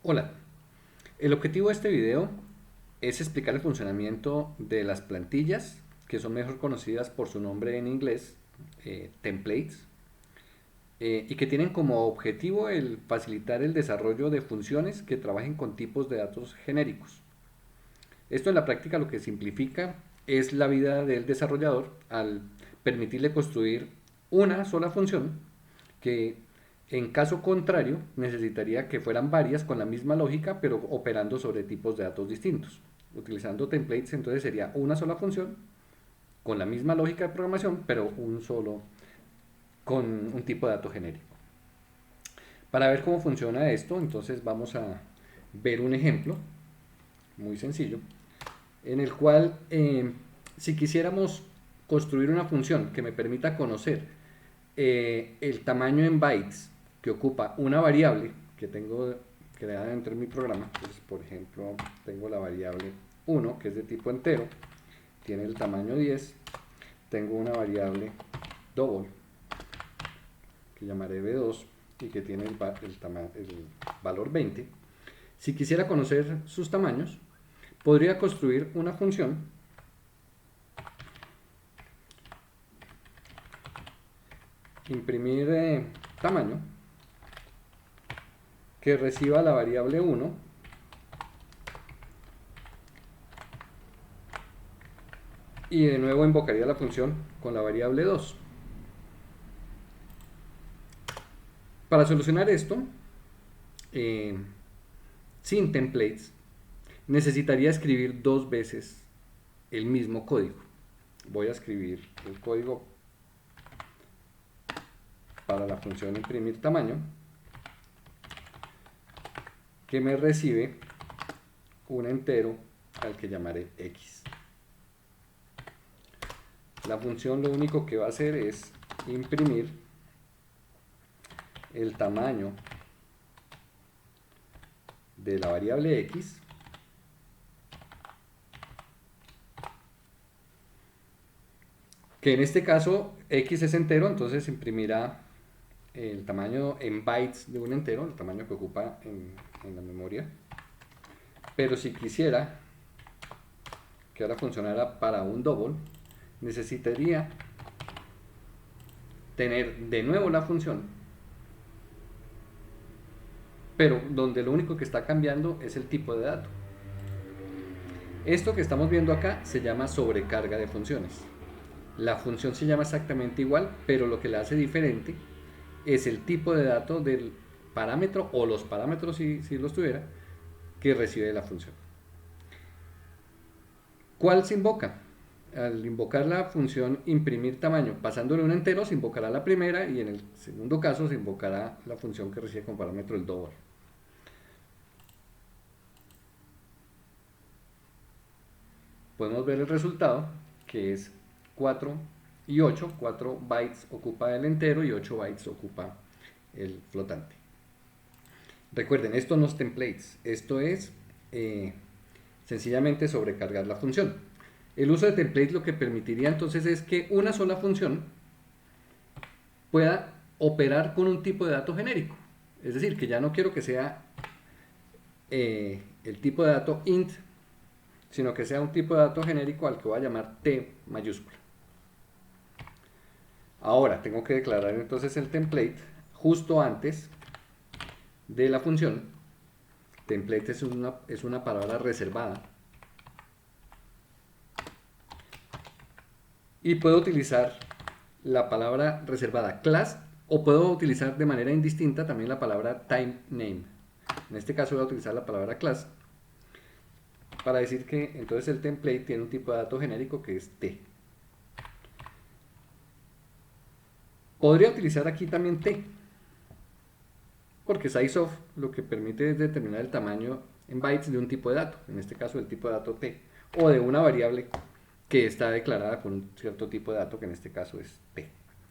Hola, el objetivo de este video es explicar el funcionamiento de las plantillas, que son mejor conocidas por su nombre en inglés, templates, y que tienen como objetivo el facilitar el desarrollo de funciones que trabajen con tipos de datos genéricos. Esto en la práctica lo que simplifica es la vida del desarrollador al permitirle construir una sola función que en caso contrario necesitaría que fueran varias con la misma lógica pero operando sobre tipos de datos distintos. Utilizando templates entonces sería una sola función con la misma lógica de programación pero con un tipo de dato genérico. Para ver cómo funciona esto entonces vamos a ver un ejemplo muy sencillo en el cual si quisiéramos construir una función que me permita conocer el tamaño en bytes que ocupa una variable que tengo creada dentro de mi programa, pues, por ejemplo, tengo la variable 1 que es de tipo entero, tiene el tamaño 10, tengo una variable double que llamaré b2 y que tiene el valor 20. Si quisiera conocer sus tamaños, podría construir una función imprimir tamaño que reciba la variable 1 y de nuevo invocaría la función con la variable 2. Para solucionar esto, eh, sin templates, necesitaría escribir dos veces el mismo código. Voy a escribir el código para la función imprimir tamaño que me recibe un entero al que llamaré x. La función lo único que va a hacer es imprimir el tamaño de la variable x que en este caso x es entero, entonces imprimirá el tamaño en bytes de un entero, el tamaño que ocupa en la memoria. Pero si quisiera que ahora funcionara para un double, necesitaría tener de nuevo la función, pero donde lo único que está cambiando es el tipo de dato. Esto que estamos viendo acá se llama sobrecarga de funciones. La función se llama exactamente igual, pero lo que la hace diferente es el tipo de dato del parámetro o los parámetros si los tuviera que recibe la función. ¿Cuál se invoca? Al invocar la función imprimir tamaño pasándole un entero se invocará la primera y en el segundo caso se invocará la función que recibe como parámetro el double. Podemos ver el resultado que es 4 y 8, 4 bytes ocupa el entero y 8 bytes ocupa el flotante. Recuerden, esto no es templates, esto es sencillamente sobrecargar la función. El uso de templates lo que permitiría entonces es que una sola función pueda operar con un tipo de dato genérico. Es decir, que ya no quiero que sea el tipo de dato int, sino que sea un tipo de dato genérico al que voy a llamar t mayúscula. Ahora tengo que declarar entonces el template justo antes de la función. Template es una palabra reservada. Y puedo utilizar la palabra reservada class o puedo utilizar de manera indistinta también la palabra type name. En este caso voy a utilizar la palabra class para decir que entonces el template tiene un tipo de dato genérico que es t. Podría utilizar aquí también t, porque sizeOf lo que permite es determinar el tamaño en bytes de un tipo de dato, en este caso el tipo de dato t, o de una variable que está declarada con un cierto tipo de dato que en este caso es t.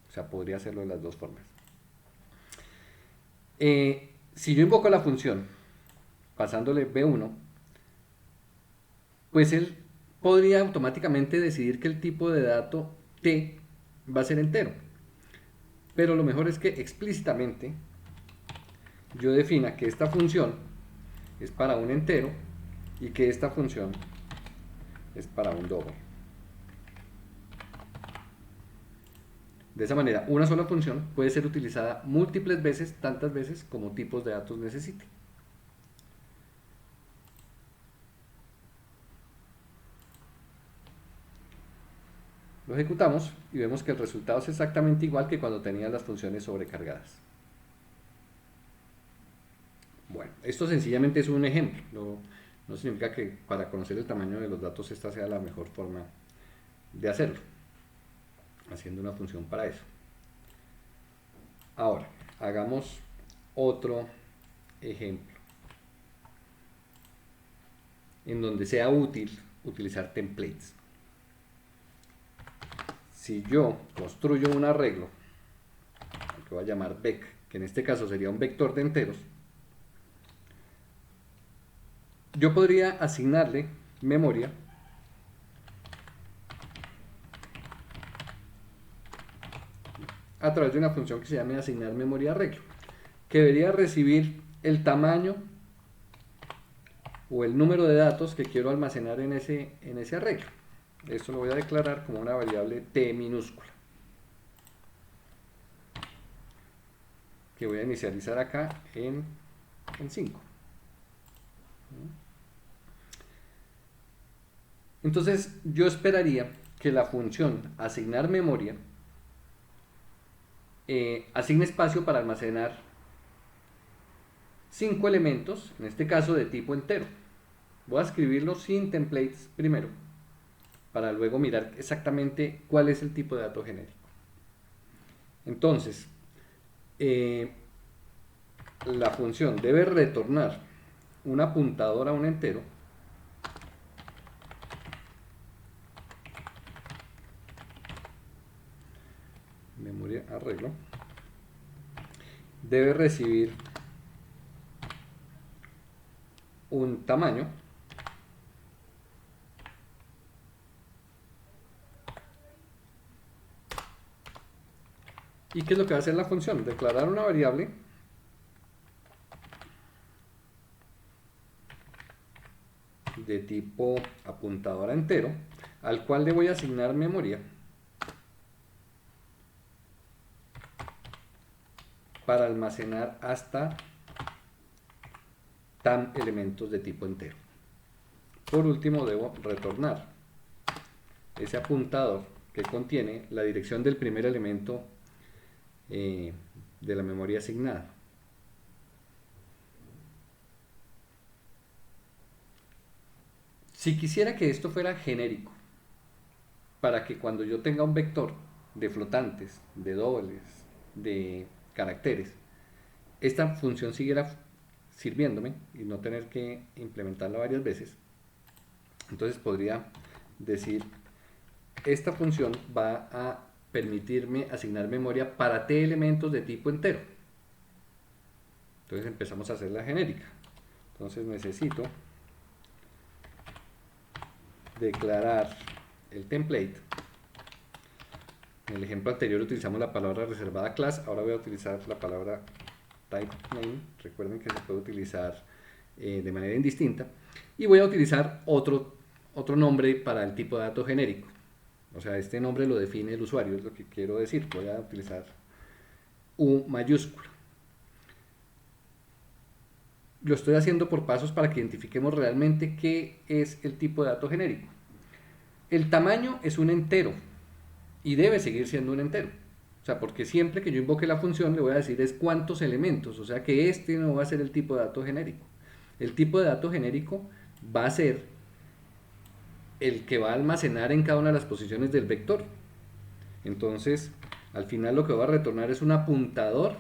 O sea, podría hacerlo de las dos formas. Si yo invoco la función pasándole b1, pues él podría automáticamente decidir que el tipo de dato t va a ser entero. Pero lo mejor es que explícitamente yo defina que esta función es para un entero y que esta función es para un double. De esa manera, una sola función puede ser utilizada múltiples veces, tantas veces como tipos de datos necesite. Lo ejecutamos y vemos que el resultado es exactamente igual que cuando tenía las funciones sobrecargadas. Bueno, esto sencillamente es un ejemplo. No significa que para conocer el tamaño de los datos esta sea la mejor forma de hacerlo, haciendo una función para eso. Ahora, hagamos otro ejemplo en donde sea útil utilizar templates. Si yo construyo un arreglo, que voy a llamar vec, que en este caso sería un vector de enteros, yo podría asignarle memoria a través de una función que se llame asignar memoria arreglo, que debería recibir el tamaño o el número de datos que quiero almacenar en ese arreglo. Esto lo voy a declarar como una variable t minúscula, que voy a inicializar acá en 5. Entonces yo esperaría que la función asignar memoria asigne espacio para almacenar 5 elementos, en este caso de tipo entero. Voy a escribirlo sin templates primero, para luego mirar exactamente cuál es el tipo de dato genérico. Entonces, la función debe retornar un apuntador a un entero memoria arreglo, debe recibir un tamaño y ¿qué es lo que va a hacer la función? Declarar una variable de tipo apuntador a entero al cual le voy a asignar memoria para almacenar hasta tan elementos de tipo entero. Por último, debo retornar ese apuntador que contiene la dirección del primer elemento de la memoria asignada. Si quisiera que esto fuera genérico, para que cuando yo tenga un vector de flotantes, de dobles, de caracteres, esta función siguiera sirviéndome y no tener que implementarla varias veces, entonces podría decir, esta función va a permitirme asignar memoria para t elementos de tipo entero. Entonces empezamos a hacer la genérica. Entonces necesito declarar el template. En el ejemplo anterior utilizamos la palabra reservada class, ahora voy a utilizar la palabra type name. Recuerden que se puede utilizar de manera indistinta. Y voy a utilizar otro nombre para el tipo de dato genérico. O sea, este nombre lo define el usuario, es lo que quiero decir. Voy a utilizar U mayúscula. Lo estoy haciendo por pasos para que identifiquemos realmente qué es el tipo de dato genérico. El tamaño es un entero y debe seguir siendo un entero. O sea, porque siempre que yo invoque la función le voy a decir es cuántos elementos. O sea que este no va a ser el tipo de dato genérico. El tipo de dato genérico va a ser el que va a almacenar en cada una de las posiciones del vector. Entonces, al final lo que va a retornar es un apuntador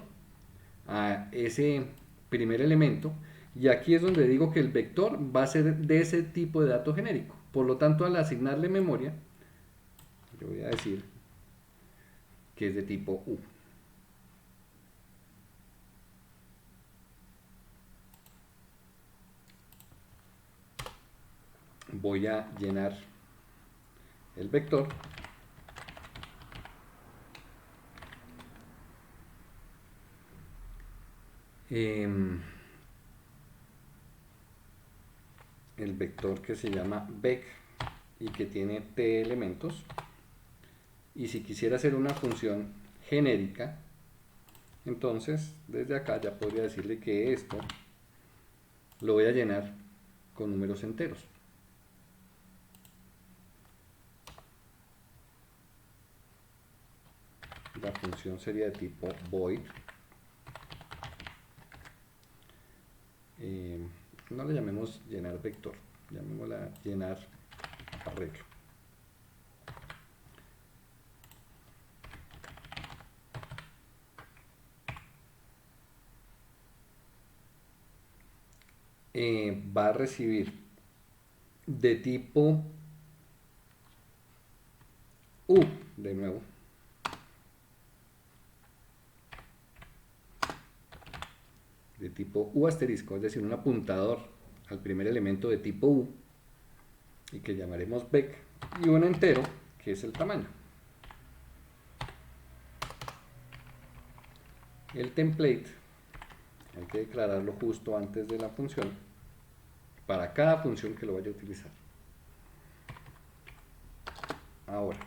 a ese primer elemento. Y aquí es donde digo que el vector va a ser de ese tipo de dato genérico. Por lo tanto, al asignarle memoria, yo voy a decir que es de tipo U. Voy a llenar el vector el vector que se llama vec y que tiene t elementos. Y si quisiera hacer una función genérica, entonces desde acá ya podría decirle que esto lo voy a llenar con números enteros. La función sería de tipo void. No le llamemos llenar vector, llamémosla llenar arreglo. Va a recibir de tipo U, de nuevo, de tipo U asterisco, es decir, un apuntador al primer elemento de tipo U, y que llamaremos vec, y un entero, que es el tamaño. El template hay que declararlo justo antes de la función, para cada función que lo vaya a utilizar. Ahora,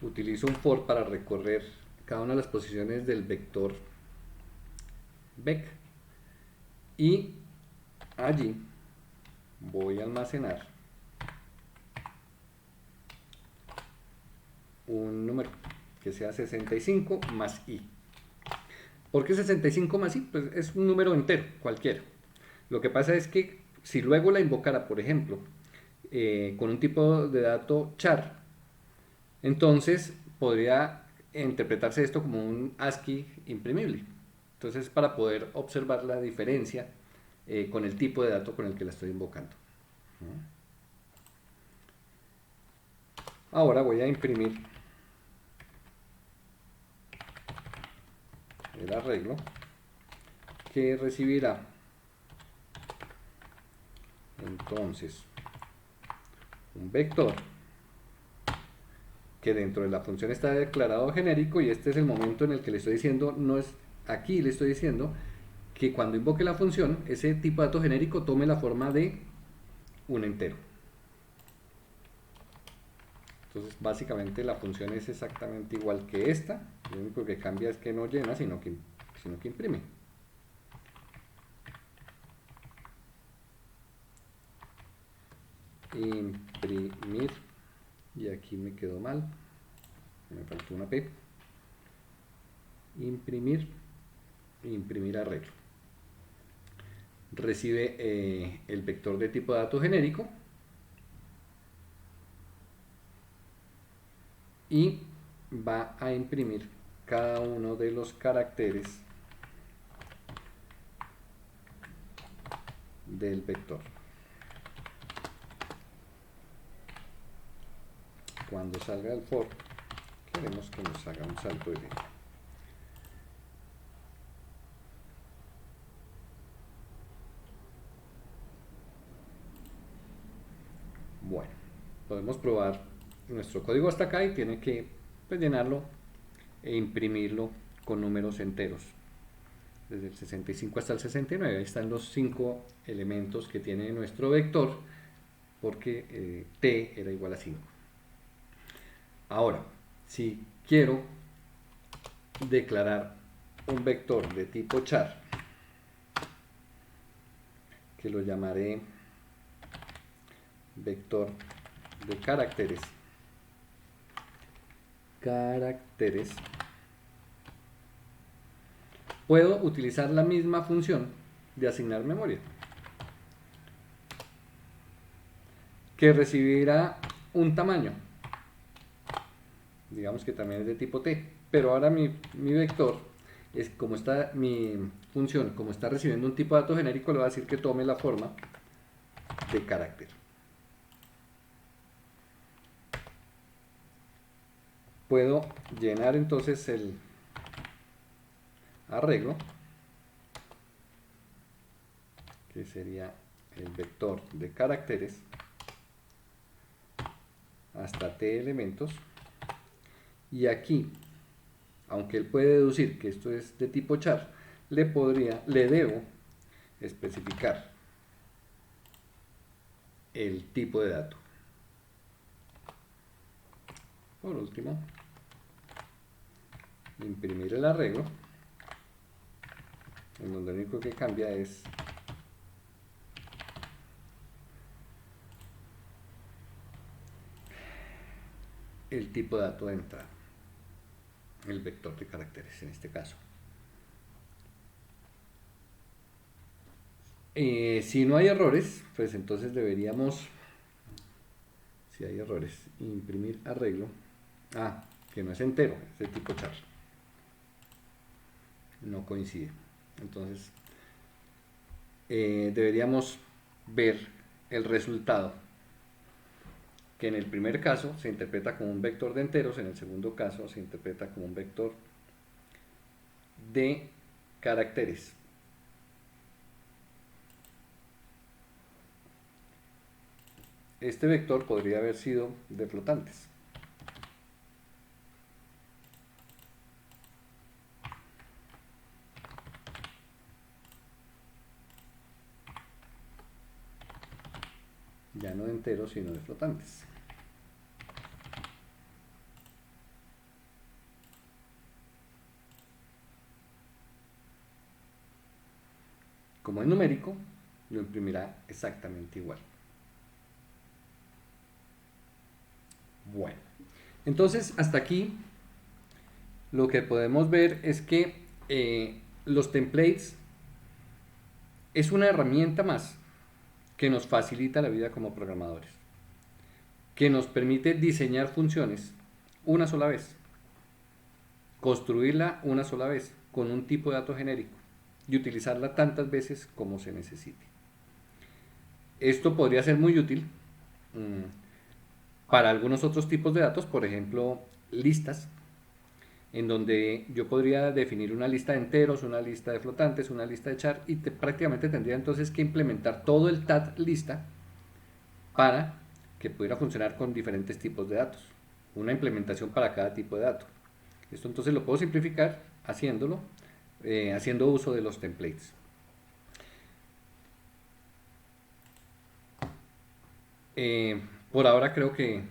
utilizo un for para recorrer cada una de las posiciones del vector vec, y allí voy a almacenar un número que sea 65 más i. ¿Por qué 65 más i? Pues es un número entero, cualquiera. Lo que pasa es que si luego la invocara, por ejemplo, con un tipo de dato char, entonces podría interpretarse esto como un ASCII imprimible. Entonces, para poder observar la diferencia con el tipo de dato con el que la estoy invocando. Ahora voy a imprimir el arreglo que recibirá entonces un vector que dentro de la función está declarado genérico, y este es el momento en el que le estoy diciendo, no es aquí, le estoy diciendo que cuando invoque la función, ese tipo de dato genérico tome la forma de un entero. Entonces básicamente la función es exactamente igual que esta, lo único que cambia es que no llena, sino que imprime. Imprimir, y aquí me quedó mal, me faltó una P. Imprimir arreglo. Recibe el vector de tipo de dato genérico y va a imprimir cada uno de los caracteres del vector. Cuando salga el for, queremos que nos haga un salto de línea. Bueno, podemos probar nuestro código hasta acá y tiene que llenarlo e imprimirlo con números enteros. Desde el 65 hasta el 69, ahí están los 5 elementos que tiene nuestro vector, porque t era igual a 5. Ahora, si quiero declarar un vector de tipo char, que lo llamaré vector de caracteres, puedo utilizar la misma función de asignar memoria, que recibirá un tamaño, digamos que también es de tipo t, pero ahora mi vector es como está, mi función como está recibiendo un tipo de dato genérico, le va a decir que tome la forma de carácter. Puedo llenar entonces el arreglo, que sería el vector de caracteres, hasta t elementos, y aquí, aunque él puede deducir que esto es de tipo char, le debo especificar el tipo de dato. Por último, imprimir el arreglo, en donde lo único que cambia es el tipo de dato de entrada, el vector de caracteres en este caso. Si no hay errores, pues entonces deberíamos, si hay errores, imprimir arreglo. Que no es entero, es de tipo char. No coincide. Entonces, deberíamos ver el resultado, que en el primer caso se interpreta como un vector de enteros, en el segundo caso se interpreta como un vector de caracteres. Este vector podría haber sido de flotantes. Ya no de enteros, sino de flotantes. Como es numérico, lo imprimirá exactamente igual. Bueno, entonces hasta aquí lo que podemos ver es que los templates es una herramienta más que nos facilita la vida como programadores, que nos permite diseñar funciones una sola vez, construirla una sola vez con un tipo de dato genérico y utilizarla tantas veces como se necesite. Esto podría ser muy útil para algunos otros tipos de datos, por ejemplo, listas, en donde yo podría definir una lista de enteros, una lista de flotantes, una lista de char, y prácticamente tendría entonces que implementar todo el tag lista para que pudiera funcionar con diferentes tipos de datos. Una implementación para cada tipo de dato. Esto entonces lo puedo simplificar haciéndolo, haciendo uso de los templates. Por ahora creo que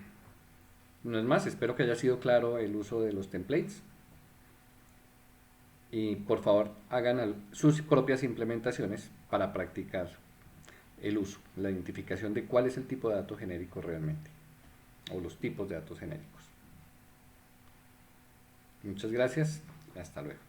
no es más, espero que haya sido claro el uso de los templates. Y por favor hagan sus propias implementaciones para practicar el uso, la identificación de cuál es el tipo de dato genérico realmente, o los tipos de datos genéricos. Muchas gracias, hasta luego.